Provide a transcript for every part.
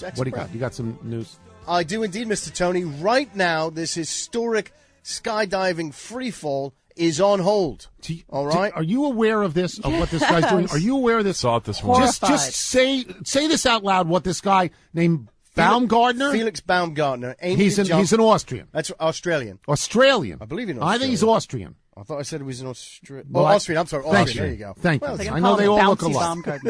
What do you got? You got some news? I do indeed, Mr. Tony. Right now, this historic skydiving freefall is on hold. All right? Are you aware of this, of what this guy's doing? Are you aware of this? Saw it this morning. Just say this out loud, what this guy named Baumgartner? Felix Baumgartner. He's an Austrian. That's Australian. Australian. I believe in Australian. I think he's Austrian. I thought I said it was an Austrian. Well, Austrian. I'm sorry. Austrian. There you go. Thank you. I know they all look alike.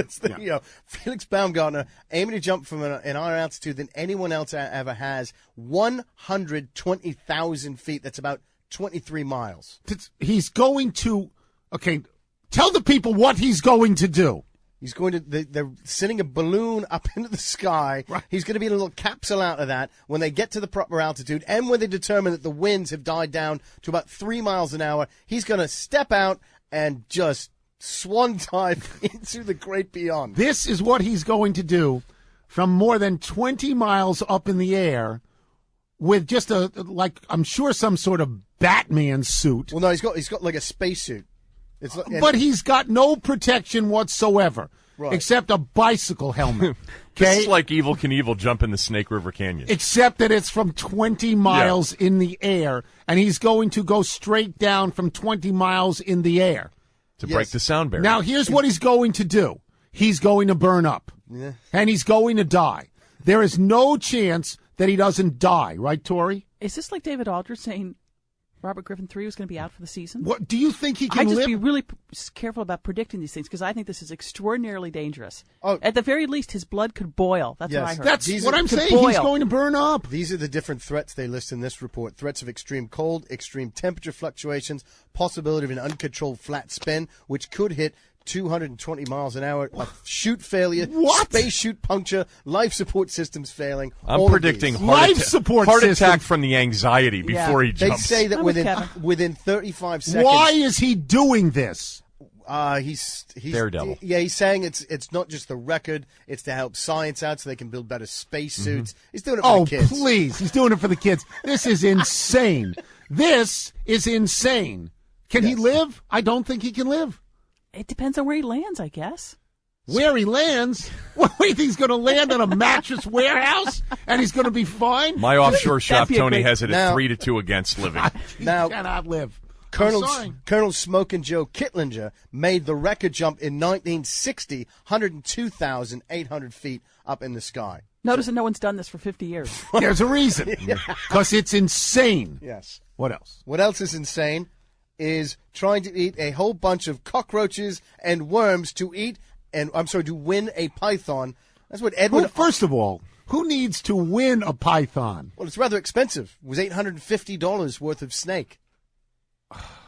Felix Baumgartner aiming to jump from an higher altitude than anyone else ever has. 120,000 feet. That's about 23 miles. He's going to. Okay, tell the people what he's going to do. He's going to, they're sending a balloon up into the sky. Right. He's going to be in a little capsule out of that when they get to the proper altitude and when they determine that the winds have died down to about 3 miles an hour. He's going to step out and just swan dive into the great beyond. This is what he's going to do from more than 20 miles up in the air with just I'm sure some sort of Batman suit. Well, no, he's got like a spacesuit. But he's got no protection whatsoever, right, except a bicycle helmet. Okay? It's like Evel Knievel jumping the Snake River Canyon. Except that it's from 20 miles in the air, and he's going to go straight down from 20 miles in the air. To break the sound barrier. Now, here's what he's going to do. He's going to burn up, and he's going to die. There is no chance that he doesn't die, right, Tori? Is this like David Aldrich saying Robert Griffin III was going to be out for the season? What do you think he can live? I'd just be really careful about predicting these things because I think this is extraordinarily dangerous. Oh. At the very least, his blood could boil. That's what I heard. That's what I'm saying. He's going to burn up. These are the different threats they list in this report. Threats of extreme cold, extreme temperature fluctuations, possibility of an uncontrolled flat spin, which could hit 220 miles an hour, a chute failure, space chute puncture, life support systems failing. I'm predicting heart attack from the anxiety before he jumps. They say that within 35 seconds. Why is he doing this? He's Daredevil. He's saying it's not just the record; it's to help science out so they can build better space suits. He's doing it for the kids. Oh, please! He's doing it for the kids. This is insane. This is insane. Can he live? I don't think he can live. It depends on where he lands, I guess. Where he lands? Wait, he's going to land in a mattress warehouse and he's going to be fine? My offshore shop, Tony, has it at 3-2 against living. Now, he cannot live. Colonel Smoke and Joe Kittlinger made the record jump in 1960, 102,800 feet up in the sky. Notice that no one's done this for 50 years. There's a reason. Because it's insane. Yes. What else? What else is insane is trying to eat a whole bunch of cockroaches and worms to win a python. That's what Edward... Well, first of all, who needs to win a python? Well, it's rather expensive. It was $850 worth of snake.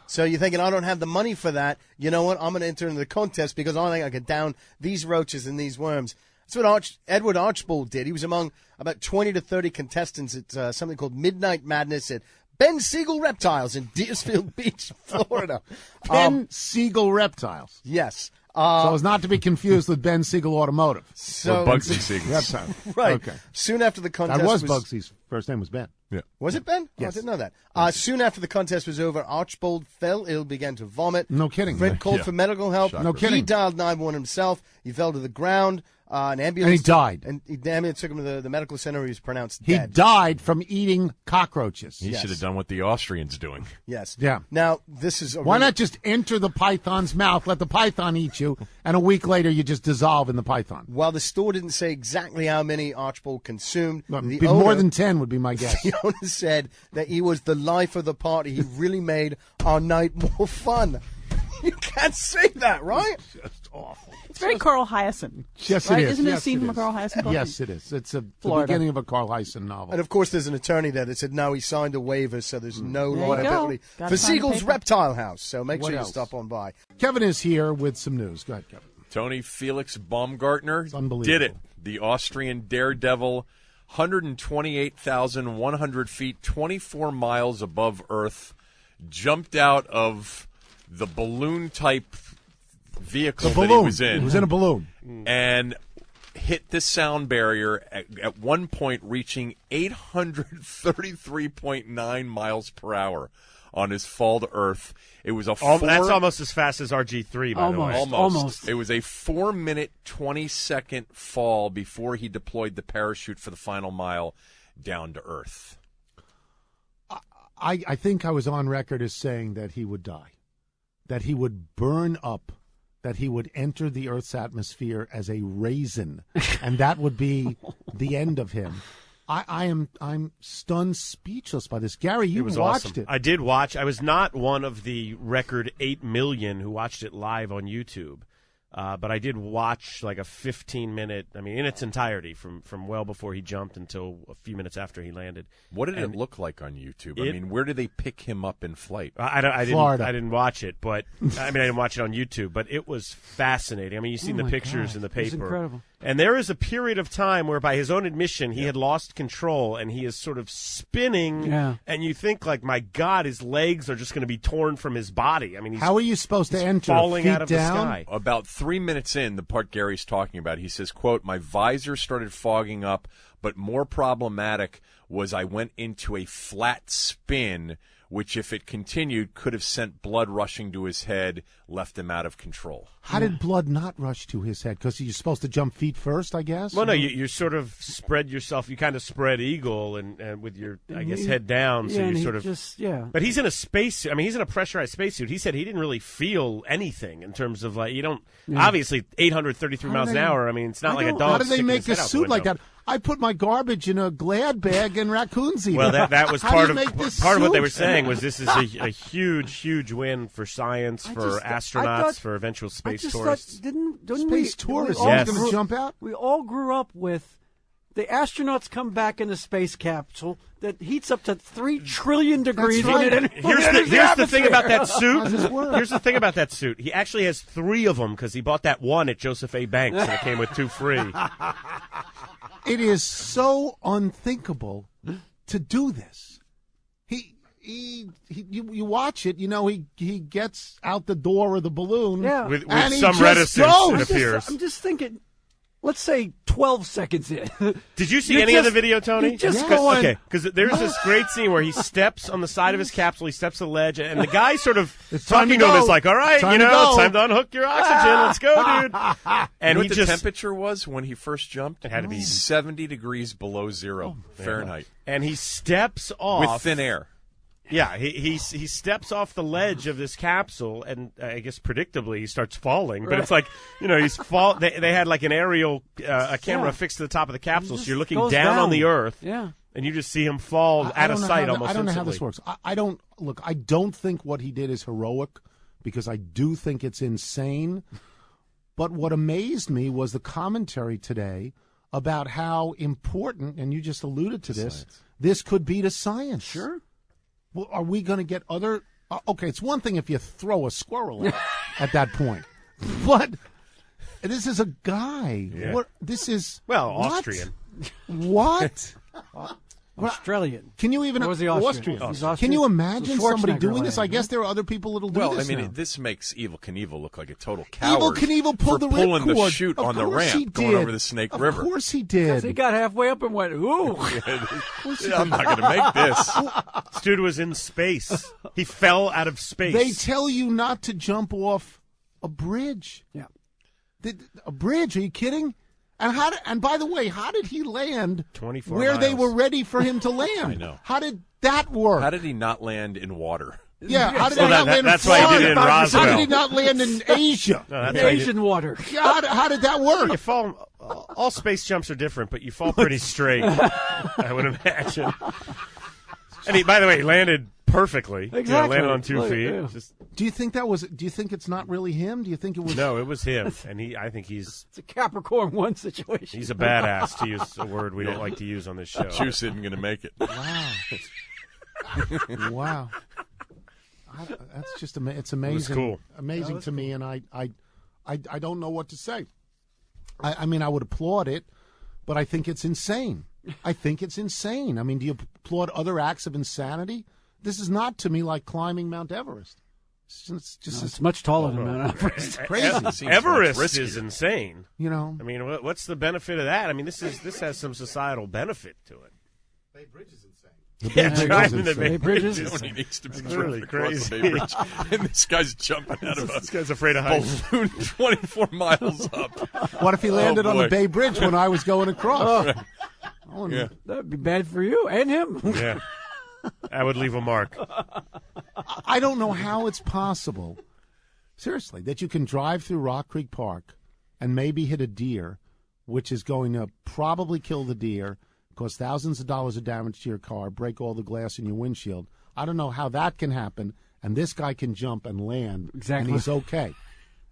So you're thinking, I don't have the money for that. You know what? I'm going to enter into the contest because I think I can down these roaches and these worms. That's what Edward Archbold did. He was among about 20 to 30 contestants at something called Midnight Madness at Ben Siegel Reptiles in Deersfield Beach, Florida. Ben Siegel Reptiles. Yes. So as not to be confused with Ben Siegel Automotive. Or Bugsy Siegel. Reptile. Right. Okay. Soon after the contest that was Bugsy's first name was Ben. Yeah. Was it Ben? Yes. Oh, I didn't know that. Soon after the contest was over, Archbold fell ill, began to vomit. No kidding. Fred called for medical help. Shocker. No kidding. He dialed 911 himself. He fell to the ground. An ambulance. And he died. And the ambulance took him to the medical center. He was pronounced He dead. died from eating cockroaches. He should have done what the Austrians doing. Yes. Yeah. Now, this is Why not just enter the python's mouth, let the python eat you, and a week later you just dissolve in the python? While the store didn't say exactly how many Archbold consumed, more than 10 would be my guess. The owner said that he was the life of the party. He really made our night more fun. You can't say that, right? It's just awful. It's very Carl Hyacin. Yes, right? it is. Isn't it a Yes, scene it from a is. Carl Hyacin book? Yes, it is. It's the beginning of a Carl Hyacin novel. And, of course, there's an attorney there that said, no, he signed a waiver, so there's no There you liability go. for Siegel's Reptile House. So make What sure else? you stop on by. Kevin is here with some news. Go ahead, Kevin. Tony Felix Baumgartner unbelievable. did it. The Austrian daredevil, 128,100 feet, 24 miles above Earth, jumped out of the balloon-type vehicle that he was in. He was in a balloon. And hit the sound barrier at one point reaching 833.9 miles per hour. on his fall to Earth. It was a That's almost as fast as RG3, by the way. Almost. It was a 4-minute, 20-second fall before he deployed the parachute for the final mile down to Earth. I think I was on record as saying that he would die, that he would burn up, that he would enter the Earth's atmosphere as a raisin, and that would be the end of him. I'm stunned, speechless by this. Gary, you watched awesome. it. I did watch. I was not one of the record 8 million who watched it live on YouTube. But I did watch like a 15-minute, in its entirety, from well before he jumped until a few minutes after he landed. What did it look like on YouTube? Where did they pick him up in flight? I didn't watch it, but I didn't watch it on YouTube, but it was fascinating. You've seen the pictures in the paper. It's incredible. And there is a period of time where, by his own admission, he had lost control and he is sort of spinning. Yeah. And you think, like, my God, his legs are just going to be torn from his body. How are you supposed to enter? Falling feet out of down? the sky. About 3 minutes in, the part Gary's talking about, he says, quote, "My visor started fogging up, but more problematic was I went into a flat spin, which, if it continued, could have sent blood rushing to his head, left him out of control." How did blood not rush to his head? Because you're supposed to jump feet first, I guess? Well, no, you sort of spread yourself. You kind of spread eagle and with your, head down. So you sort of. But he's in a spacesuit. He's in a pressurized spacesuit. He said he didn't really feel anything in terms of, you don't. Yeah. Obviously, 833 miles an hour. It's not like a dog. How do they make a suit like that? I put my garbage in a Glad bag and raccoons eat it. Well, that was part of what they were saying was this is a huge win for science, for astronauts, for eventual space tourists. Space tourists are going to jump out? We all grew up with the astronauts come back in a space capsule that heats up to 3 trillion degrees. That's right. Here's the thing about that suit. Here's the thing about that suit. He actually has 3 of them because he bought that one at Joseph A. Banks and it came with 2 free. It is so unthinkable to do this. You watch it, he gets out the door of the balloon. Yeah. With and some reticence, it appears. I'm just thinking, let's say 12 seconds in. Did you see any of the video, Tony? Going. Because there's this great scene where he steps on the side of his capsule, he steps a ledge, and the guy sort of talking to him is like, all right, it's time to unhook your oxygen. Let's go, dude. And what the temperature was when he first jumped? It had to be 70 degrees below zero Fahrenheit. And he steps off. With thin air. Yeah, he steps off the ledge of this capsule, and I guess predictably he starts falling. But it's like, he's fall. They had like an aerial a camera fixed to the top of the capsule, so you're looking down on the Earth. Yeah. And you just see him fall out of sight almost instantly. I don't know how this works. I don't think what he did is heroic, because I do think it's insane. But what amazed me was the commentary today about how important, and you just alluded to this, this could be to science. Sure. Well, are we going to get other? Okay, it's one thing if you throw a squirrel at that point, but this is a guy. Yeah. What? This is Austrian. What? Australian. Can you even? What was the Austrian? Austrian. Can you imagine somebody doing this? I guess there are other people that'll do this. Well, this makes Evel Knievel look like a total coward. Evel Knievel pulled the pulling ripcord. the chute on the ramp going over the Snake River. Of course he did. He got halfway up and went, ooh. I'm not going to make this. This dude was in space. He fell out of space. They tell you not to jump off a bridge. Yeah. A bridge? Are you kidding? And by the way, how did he land 24 where miles. they were ready for him to land? I know. How did that work? How did he not land in water? Yeah, how did he not land in that's why he did it in Florida? Roswell. How did he not land in Asia? Asian water. How did that work? You fall. All space jumps are different, but you fall pretty straight, I would imagine. And by the way, he landed perfectly. Exactly. Landed on 2 feet. Yeah. Do you think that was? Do you think it's not really him? Do you think it was? No, it was him, and I think he's It's a Capricorn 1 situation. he's a badass, to use a word we don't like to use on this show. Juice isn't going to make it. Wow. Wow. That's just it's amazing. Cool. Amazing to me, and I don't know what to say. I mean, I would applaud it, but I think it's insane. I think it's insane. I mean, do you applaud other acts of insanity? This is not to me like climbing Mount Everest. It's much taller than Mount Everest. Crazy. Everest is insane. You know. I mean, what's the benefit of that? I mean, this has some societal benefit to it. Bay Bridge is insane. driving the Bay Bridges. When he needs to be really across the crazy. Bay Bridge. And this guy's jumping out of This a guy's afraid of heights. balloon 24 miles up. What if he landed on the boy. Bay Bridge when I was going across? Yeah. That'd be bad for you and him. Yeah. I would leave a mark. I don't know how it's possible, seriously, that you can drive through Rock Creek Park and maybe hit a deer, which is going to probably kill the deer, cause thousands of dollars of damage to your car, break all the glass in your windshield. I don't know how that can happen, and this guy can jump and land, Exactly. and he's okay.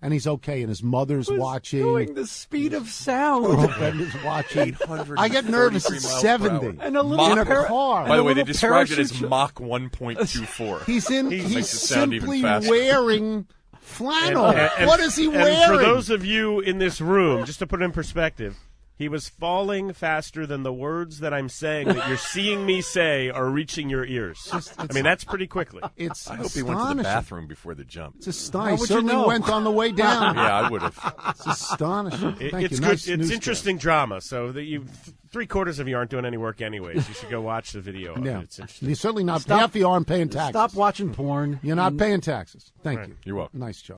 And he's okay, and his mother's watching. Doing the speed of sound. Girlfriend is watching. I get nervous at 70. And a little in a car. By the way, they little described it as parachute. Mach 1.24. He's Makes it sound even simply faster. wearing flannel. And- What is he and wearing? for those of you in this room, just to put it in perspective, he was falling faster than the words that I'm saying that you're seeing me say are reaching your ears. I mean, that's pretty quickly. It's I hope he went to the bathroom before the jump. It's astonishing. How would He certainly you know? went on the way down. Yeah, I would have. It's astonishing. Thank It's you. good. Nice It's news interesting drama. So that you, 3/4 of you aren't doing any work anyways. You should go watch the video. Of Yeah. it. It's interesting. You're certainly not. Half of you aren't paying taxes. Stop watching porn. You're not paying taxes. Thank Right. you. You're welcome. Nice job.